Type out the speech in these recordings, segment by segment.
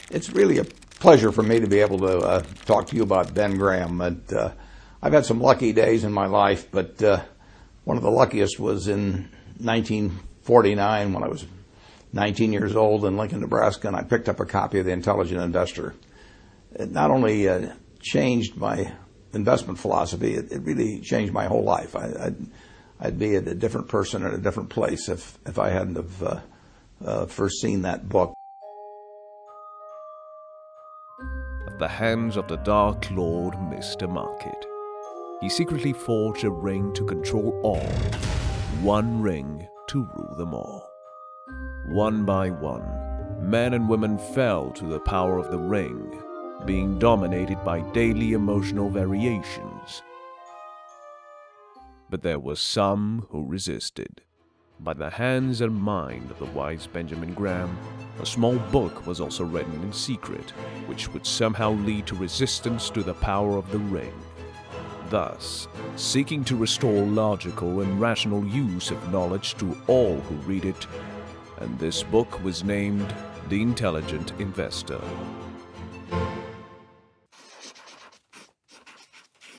It's really a pleasure for me to be able to talk to you about Ben Graham. I've had some lucky days in my life, but one of the luckiest was in 1949 when I was 19 years old in Lincoln, Nebraska, and I picked up a copy of The Intelligent Investor. It not only changed my investment philosophy, it really changed my whole life. I'd be a different person in a different place if I hadn't have first seen that book. At the hands of the Dark Lord, Mr. Market, he secretly forged a ring to control all, one ring to rule them all. One by one, men and women fell to the power of the ring, being dominated by daily emotional variations. But there were some who resisted. By the hands and mind of the wise Benjamin Graham, a small book was also written in secret, which would somehow lead to resistance to the power of the ring, thus seeking to restore logical and rational use of knowledge to all who read it, and this book was named The Intelligent Investor.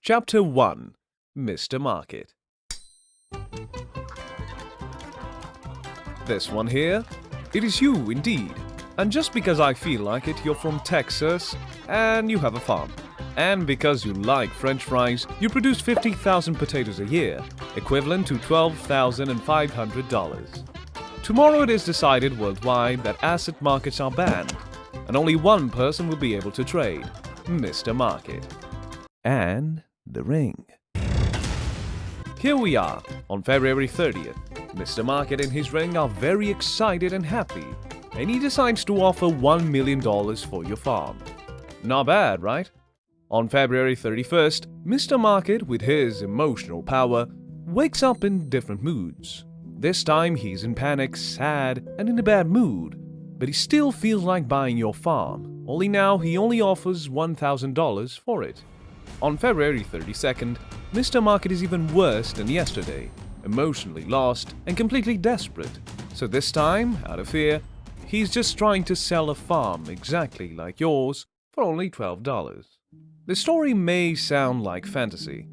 Chapter 1. Mr. Market. This one here? It is you, indeed. And just because I feel like it, you're from Texas, and you have a farm. And because you like French fries, you produce 50,000 potatoes a year, equivalent to $12,500. Tomorrow it is decided worldwide that asset markets are banned, and only one person will be able to trade, Mr. Market. And the ring. Here we are, on February 30th. Mr. Market and his ring are very excited and happy, and he decides to offer $1 million for your farm. Not bad, right? On February 31st, Mr. Market, with his emotional power, wakes up in different moods. This time he's in panic, sad, and in a bad mood, but he still feels like buying your farm, only now he only offers $1,000 for it. On February 32nd, Mr. Market is even worse than yesterday, emotionally lost and completely desperate. So this time, out of fear, he's just trying to sell a farm exactly like yours for only $12. The story may sound like fantasy,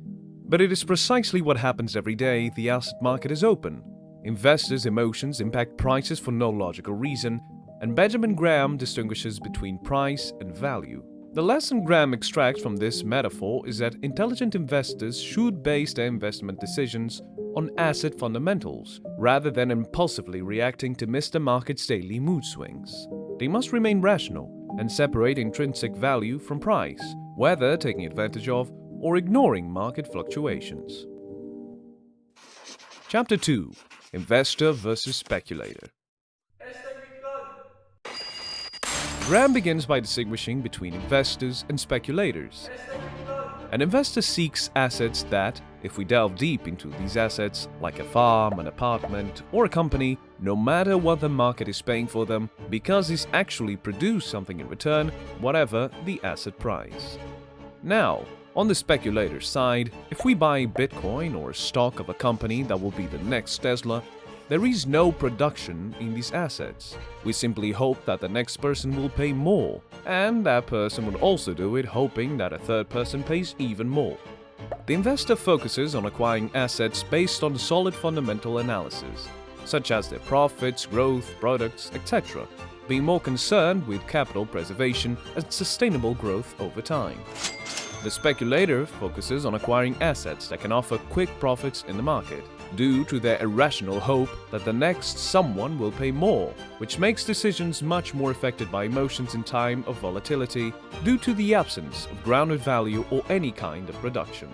but it is precisely what happens every day the asset market is open. Investors' emotions impact prices for no logical reason, and Benjamin Graham distinguishes between price and value. The lesson Graham extracts from this metaphor is that intelligent investors should base their investment decisions on asset fundamentals, rather than impulsively reacting to Mr. Market's daily mood swings. They must remain rational and separate intrinsic value from price, whether taking advantage of or ignoring market fluctuations. Chapter 2. Investor versus Speculator. Graham begins by distinguishing between investors and speculators. An investor seeks assets that, if we delve deep into these assets, like a farm, an apartment, or a company, no matter what the market is paying for them, because these actually produce something in return, whatever the asset price. Now, on the speculator side, if we buy Bitcoin or a stock of a company that will be the next Tesla, there is no production in these assets. We simply hope that the next person will pay more, and that person will also do it hoping that a third person pays even more. The investor focuses on acquiring assets based on solid fundamental analysis, such as their profits, growth, products, etc., being more concerned with capital preservation and sustainable growth over time. The speculator focuses on acquiring assets that can offer quick profits in the market, due to their irrational hope that the next someone will pay more, which makes decisions much more affected by emotions in time of volatility due to the absence of grounded value or any kind of production.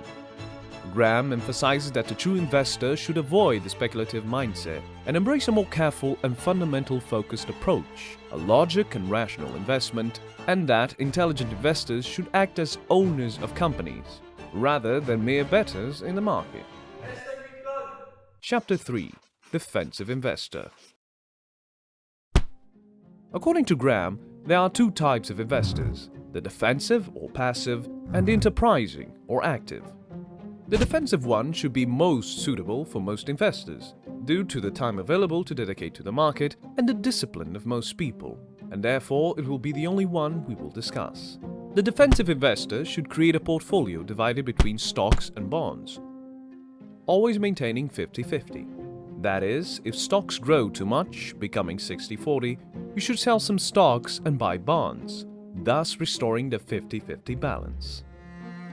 Graham emphasizes that the true investor should avoid the speculative mindset and embrace a more careful and fundamental-focused approach, a logic and rational investment, and that intelligent investors should act as owners of companies, rather than mere bettors in the market. Chapter 3. Defensive Investor. According to Graham, there are two types of investors, the defensive or passive, and the enterprising or active. The defensive one should be most suitable for most investors, due to the time available to dedicate to the market and the discipline of most people. and therefore it will be the only one we will discuss. The defensive investor should create a portfolio divided between stocks and bonds, always maintaining 50-50. That is, if stocks grow too much, becoming 60-40, you should sell some stocks and buy bonds, thus restoring the 50-50 balance.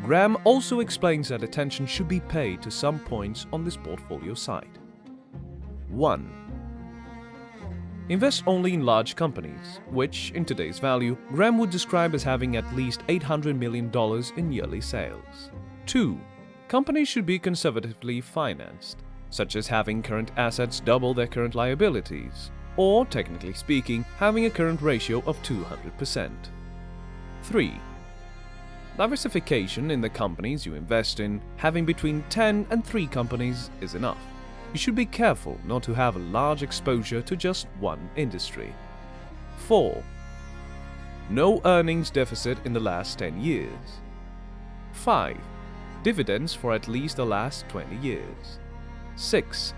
Graham also explains that attention should be paid to some points on this portfolio side. 1. Invest only in large companies, which, in today's value, Graham would describe as having at least $800 million in yearly sales. 2. Companies should be conservatively financed, such as having current assets double their current liabilities, or, technically speaking, having a current ratio of 200%. 3. Diversification in the companies you invest in, having between 10 and 3 companies is enough. You should be careful not to have a large exposure to just one industry. 4. No earnings deficit in the last 10 years. 5. Dividends for at least the last 20 years. 6.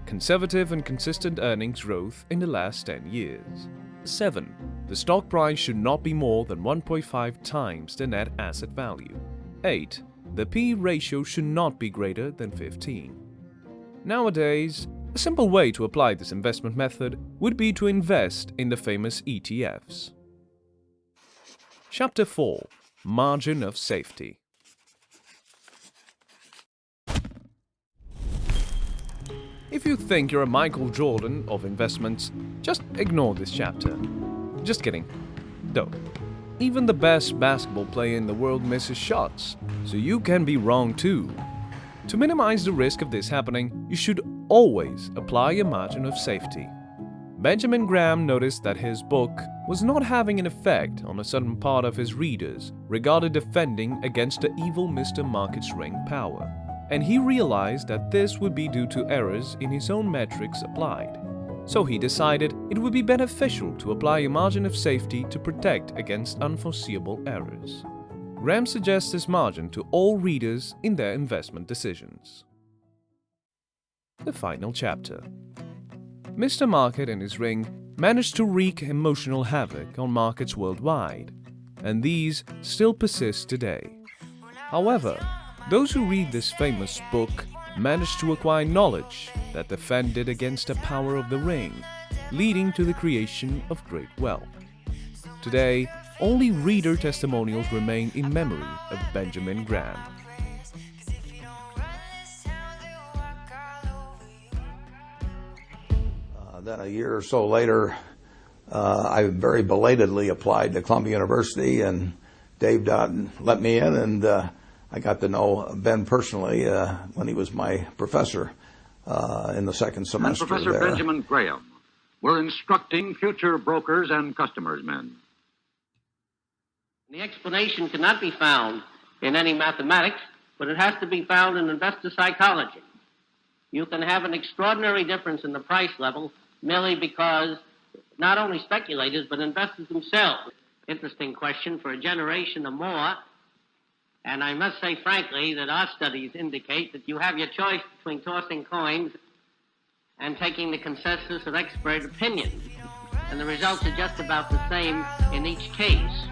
Conservative and consistent earnings growth in the last 10 years. 7. The stock price should not be more than 1.5 times the net asset value. 8. The P/E ratio should not be greater than 15. Nowadays, a simple way to apply this investment method would be to invest in the famous ETFs. Chapter 4. Margin of Safety. If you think you're a Michael Jordan of investments, just ignore this chapter. Just kidding. Don't. Even the best basketball player in the world misses shots, so you can be wrong too. To minimize the risk of this happening, you should always apply a margin of safety. Benjamin Graham noticed that his book was not having an effect on a certain part of his readers regarding defending against the evil Mr. Market's ring power, and he realized that this would be due to errors in his own metrics applied. So he decided it would be beneficial to apply a margin of safety to protect against unforeseeable errors. Graham suggests this margin to all readers in their investment decisions. The final chapter. Mr. Market and his ring managed to wreak emotional havoc on markets worldwide, and these still persist today. However, those who read this famous book managed to acquire knowledge that defended against the power of the ring, leading to the creation of great wealth. Today, only reader testimonials remain in memory of Benjamin Graham. Then a year or so later, I very belatedly applied to Columbia University, and Dave Dodd let me in, and I got to know Ben personally when he was my professor in the second semester. And Professor there. Benjamin Graham were instructing future brokers and customers' men. The explanation cannot be found in any mathematics, but it has to be found in investor psychology. You can have an extraordinary difference in the price level merely because not only speculators, but investors themselves. Interesting question for a generation or more. And I must say, frankly, that our studies indicate that you have your choice between tossing coins and taking the consensus of expert opinion. And the results are just about the same in each case.